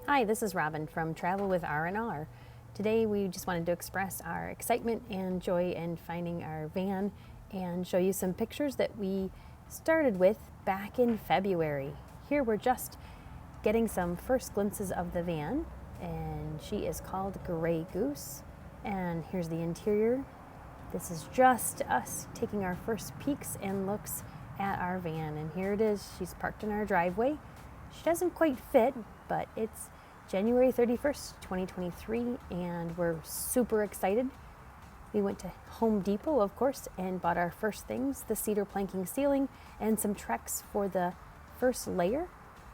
Hi, this is Robin from Travel with R&R. Today we just wanted to express our excitement and joy in finding our van and show you some pictures that we started with back in February. Here we're just getting some first glimpses of the van, and she is called Grey Goose. And here's the interior. This is just us taking our first peeks and looks at our van, and here it is. She's parked in our driveway. She doesn't quite fit, but it's January 31st, 2023, and we're super excited. We went to Home Depot, of course, and bought our first things, the cedar planking ceiling and some Trex for the first layer.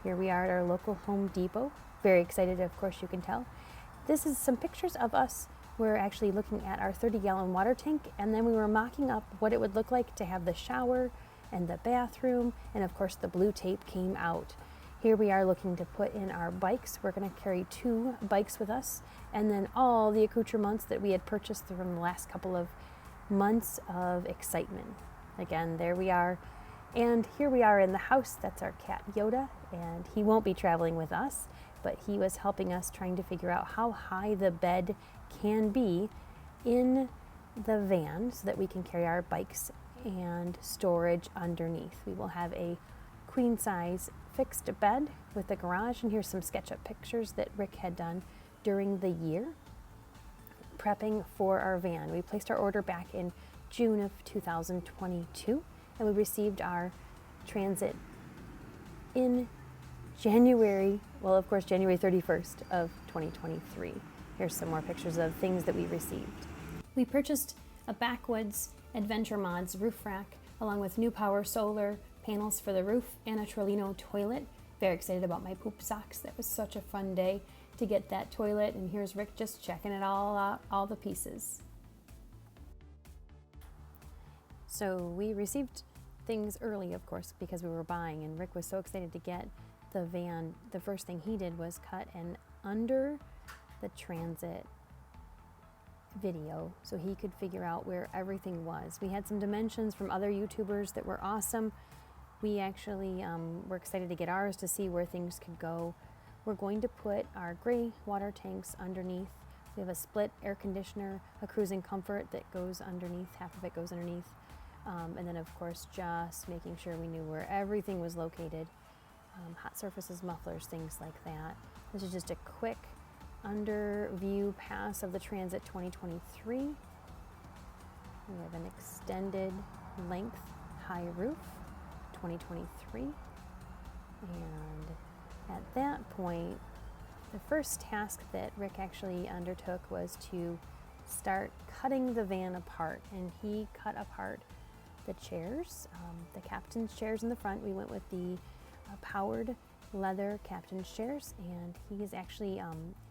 Here we are at our local Home Depot. Very excited, of course, you can tell. This is some pictures of us. We're actually looking at our 30-gallon water tank, and then we were mocking up what it would look like to have the shower and the bathroom, and of course the blue tape came out. Here we are looking to put in our bikes. We're going to carry 2 bikes with us, and then all the accoutrements that we had purchased from the last couple of months of excitement. Again, there we are. And here we are in the house. That's our cat Yoda, and he won't be traveling with us, but he was helping us trying to figure out how high the bed can be in the van so that we can carry our bikes and storage underneath. We will have a queen size fixed bed with a garage, and here's some SketchUp pictures that Rick had done during the year prepping for our van. We placed our order back in June of 2022, and we received our Transit in January, well, of course, January 31st of 2023. Here's some more pictures of things that we received. We purchased a Backwoods Adventure Mods roof rack along with New Power solar panels for the roof and a Trolino toilet. Very excited about my poop socks. That was such a fun day to get that toilet, and here's Rick just checking it all out, all the pieces. So we received things early, of course, because we were buying, and Rick was so excited to get the van. The first thing he did was cut an under the Transit video so he could figure out where everything was. We had some dimensions from other YouTubers that were awesome. We actually were excited to get ours to see where things could go. We're going to put our gray water tanks underneath. We have a split air conditioner, a cruising comfort that goes underneath, half of it goes underneath. And then of course just making sure we knew where everything was located. Hot surfaces, mufflers, things like that. This is just a quick underview pass of the Transit 2023. We have an extended length high roof 2023, and at that point the first task that Rick actually undertook was to start cutting the van apart, and he cut apart the chairs, the captain's chairs in the front. We went with the powered leather captain's chairs, and he is actually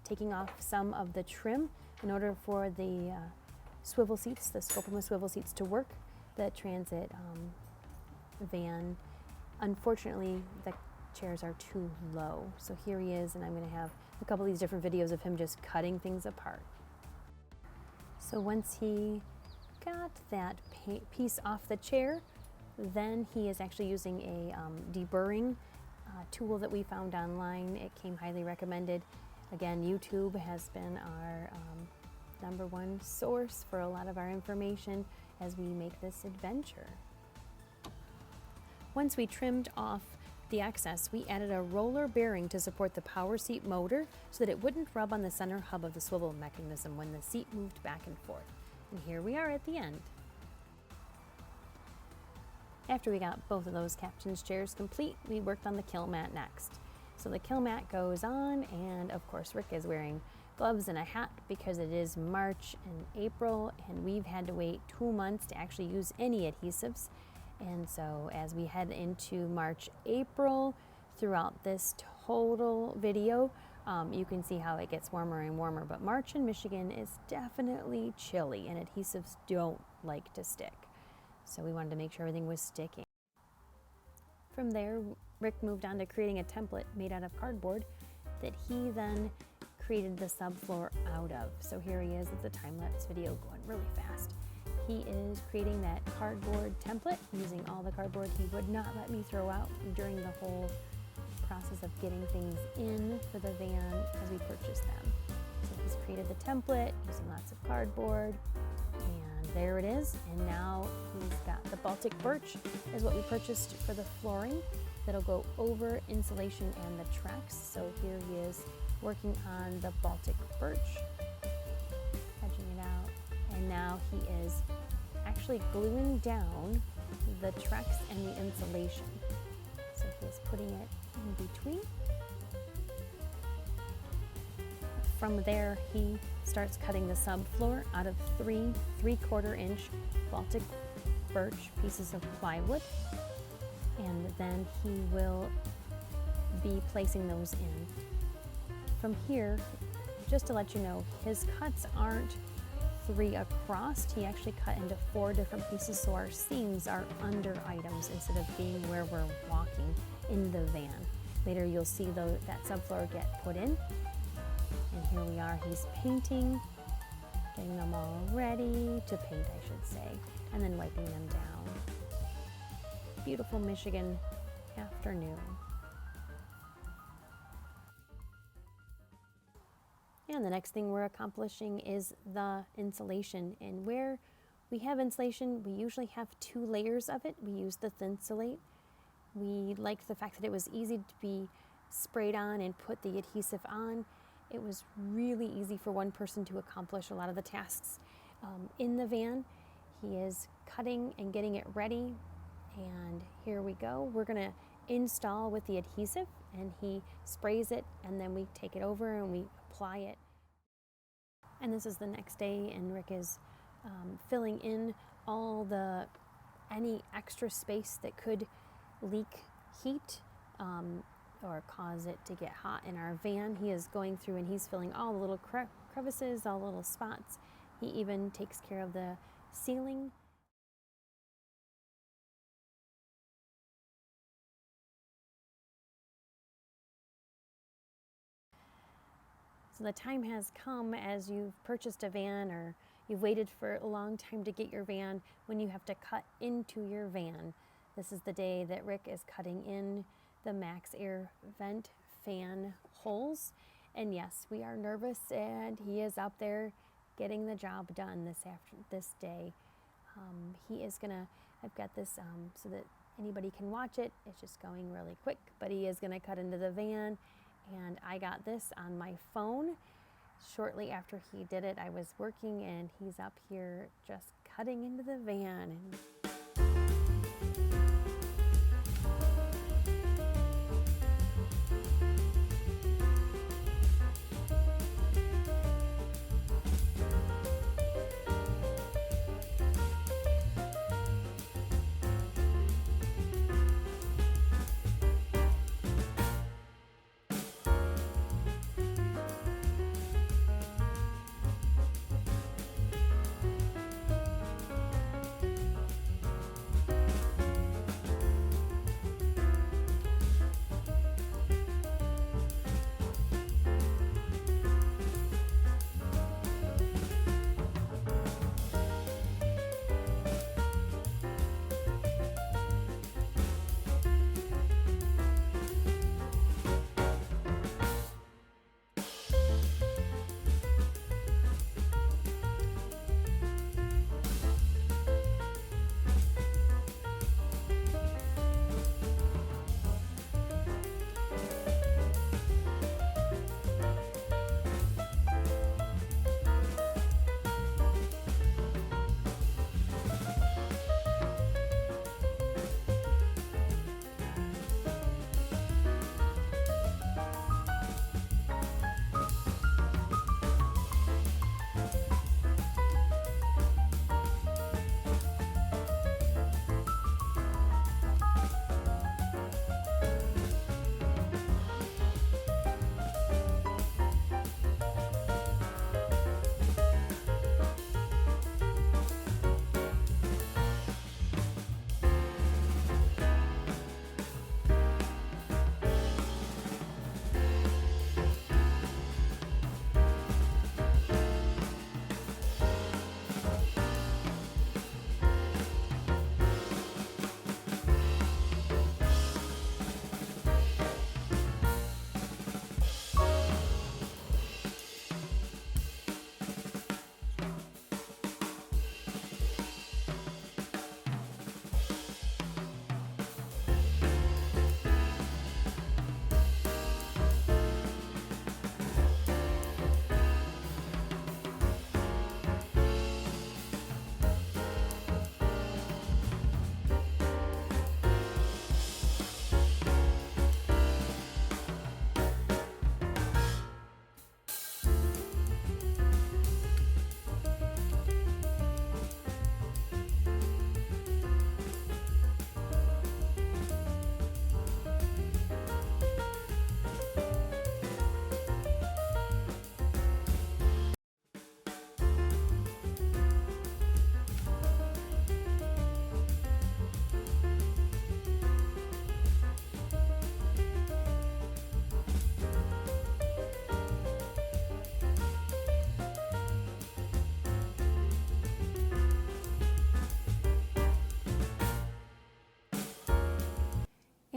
taking off some of the trim in order for the swivel seats, the Scopoma swivel seats, to work. The Transit van, unfortunately the chairs are too low, so here he is, and I'm going to have a couple of these different videos of him just cutting things apart. So once he got that piece off the chair, then he is actually using a deburring tool that we found online. It came highly recommended. Again, YouTube has been our #1 source for a lot of our information as we make this adventure. Once we trimmed off the excess, we added a roller bearing to support the power seat motor so that it wouldn't rub on the center hub of the swivel mechanism when the seat moved back and forth. And here we are at the end. After we got both of those captain's chairs complete, we worked on the kill mat next. So the kill mat goes on, and of course Rick is wearing gloves and a hat because it is March and April, and we've had to wait 2 months to actually use any adhesives. And so as we head into March, April, throughout this total video, you can see how it gets warmer and warmer. But March in Michigan is definitely chilly, and adhesives don't like to stick. So we wanted to make sure everything was sticking. From there, Rick moved on to creating a template made out of cardboard that he then created the subfloor out of. So here he is. It's a time-lapse video going really fast. He is creating that cardboard template using all the cardboard he would not let me throw out during the whole process of getting things in for the van as we purchase them. So he's created the template using lots of cardboard, and there it is. And now he's got the Baltic birch is what we purchased for the flooring that'll go over insulation and the tracks. So here he is working on the Baltic birch, edging it out, and now he is actually gluing down the tracks and the insulation. So he's putting it in between. From there, he starts cutting the subfloor out of 3 3/4 inch Baltic birch pieces of plywood, and then he will be placing those in. From here, just to let you know, his cuts aren't 3 across. He actually cut into 4 different pieces, so our seams are under items instead of being where we're walking in the van. Later you'll see that subfloor get put in. And here we are, he's painting, getting them all ready to paint, I should say, and then wiping them down. Beautiful Michigan afternoon. And the next thing we're accomplishing is the insulation. And where we have insulation, we usually have 2 layers of it. We use the Thinsulate. We liked the fact that it was easy to be sprayed on and put the adhesive on. It was really easy for one person to accomplish a lot of the tasks in the van. He is cutting and getting it ready. And here we go. We're gonna install with the adhesive, and he sprays it, and then we take it over and we apply it. And this is the next day, and Rick is filling in any extra space that could leak heat or cause it to get hot in our van. He is going through and he's filling all the little crevices, all the little spots. He even takes care of the ceiling. So the time has come, as you've purchased a van or you've waited for a long time to get your van, when you have to cut into your van. This is the day that Rick is cutting in the MaxxAir vent fan holes. And yes, we are nervous, and he is up there getting the job done this day. He is gonna, I've got this so that anybody can watch it. It's just going really quick, but he is gonna cut into the van, and I got this on my phone. Shortly after he did it, I was working, and he's up here just cutting into the van. And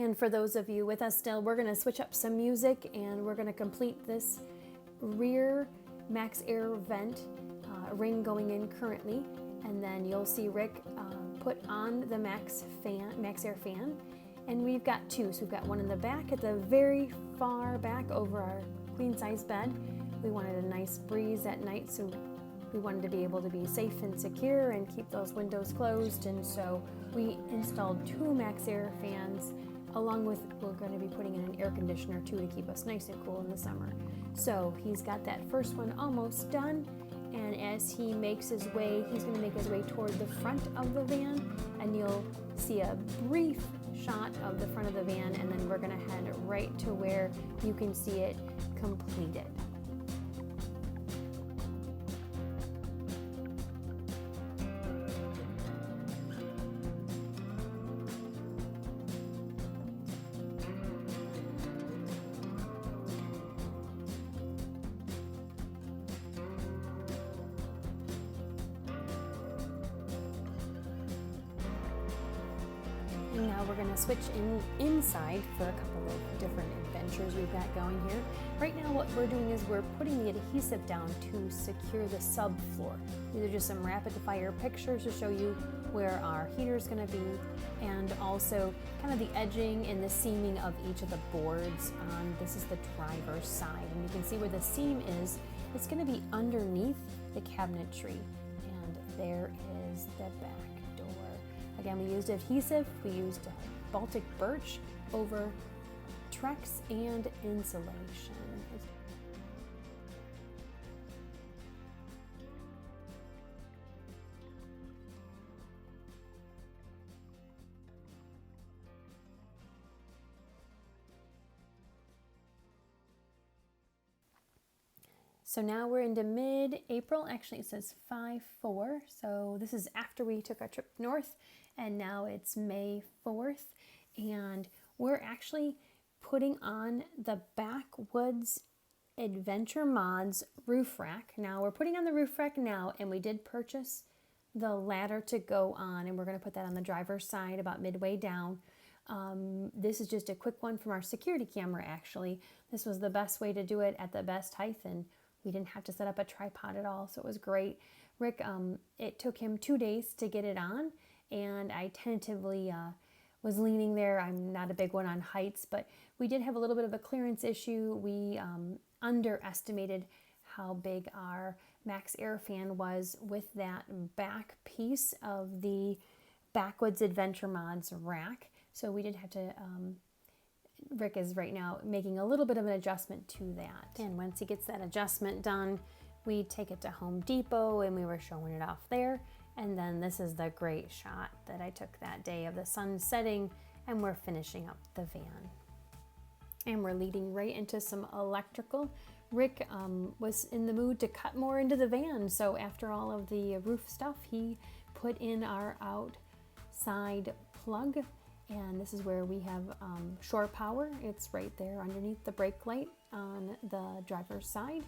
And for those of you with us still, we're gonna switch up some music and we're gonna complete this rear MaxxAir vent ring going in currently. And then you'll see Rick put on the MaxxAir fan. And we've got two. So we've got one in the back at the very far back over our queen size bed. We wanted a nice breeze at night, so we wanted to be able to be safe and secure and keep those windows closed. And so we installed two MaxxAir fans, along with, we're going to be putting in an air conditioner too to keep us nice and cool in the summer. So he's got that first one almost done. And as he makes his way, he's going to make his way toward the front of the van, and you'll see a brief shot of the front of the van, and then we're going to head right to where you can see it completed. Now we're going to switch inside for a couple of different adventures we've got going here. Right now what we're doing is we're putting the adhesive down to secure the subfloor. These are just some rapid fire pictures to show you where our heater is going to be, and also kind of the edging and the seaming of each of the boards. This is the driver's side, and you can see where the seam is. It's going to be underneath the cabinetry, and there is the back door. Again, we used adhesive, we used Baltic birch over Trex and insulation. So now we're into mid-April. Actually, it says 5/4. So this is after we took our trip north, and now it's May 4th. And we're actually putting on the Backwoods Adventure Mods roof rack. Now we're putting on the roof rack now, and we did purchase the ladder to go on, and we're going to put that on the driver's side about midway down. This is just a quick one from our security camera, actually. This was the best way to do it at the best height, and we didn't have to set up a tripod at all, so it was great. Rick, it took him 2 days to get it on, and I tentatively was leaning there. I'm not a big one on heights, but we did have a little bit of a clearance issue. We underestimated how big our MaxxAir fan was with that back piece of the Backwoods Adventure Mods rack. So we did have to, Rick is right now making a little bit of an adjustment to that. And once he gets that adjustment done, we take it to Home Depot and we were showing it off there. And then this is the great shot that I took that day of the sun setting, and we're finishing up the van. And we're leading right into some electrical. Rick was in the mood to cut more into the van, so after all of the roof stuff, he put in our outside plug, and this is where we have shore power. It's right there underneath the brake light on the driver's side,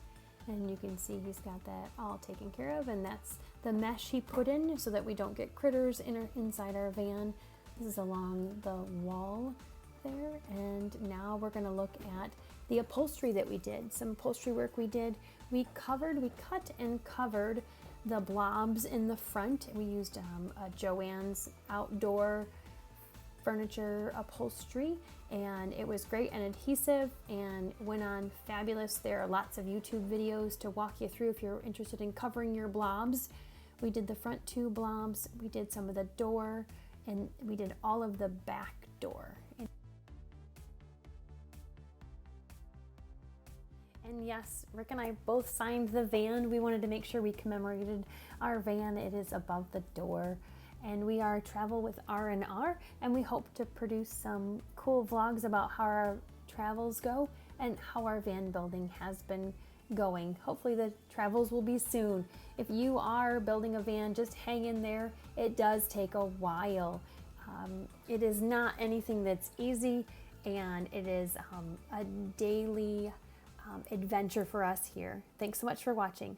and you can see he's got that all taken care of, and that's the mesh he put in so that we don't get critters inside our van. This is along the wall there. And now we're going to look at the upholstery that we did, some upholstery work we did. We cut and covered the blobs in the front. We used a Joann's outdoor furniture upholstery, and it was great and adhesive and went on fabulous. There are lots of YouTube videos to walk you through if you're interested in covering your blobs. We did the front two blobs, we did some of the door, and we did all of the back door. And yes, Rick and I both signed the van. We wanted to make sure we commemorated our van. It is above the door. And we are Travel with R&R, and we hope to produce some cool vlogs about how our travels go and how our van building has been going. Hopefully the travels will be soon. If you are building a van, just hang in there. It does take a while. It is not anything that's easy, and it is a daily adventure for us here. Thanks so much for watching.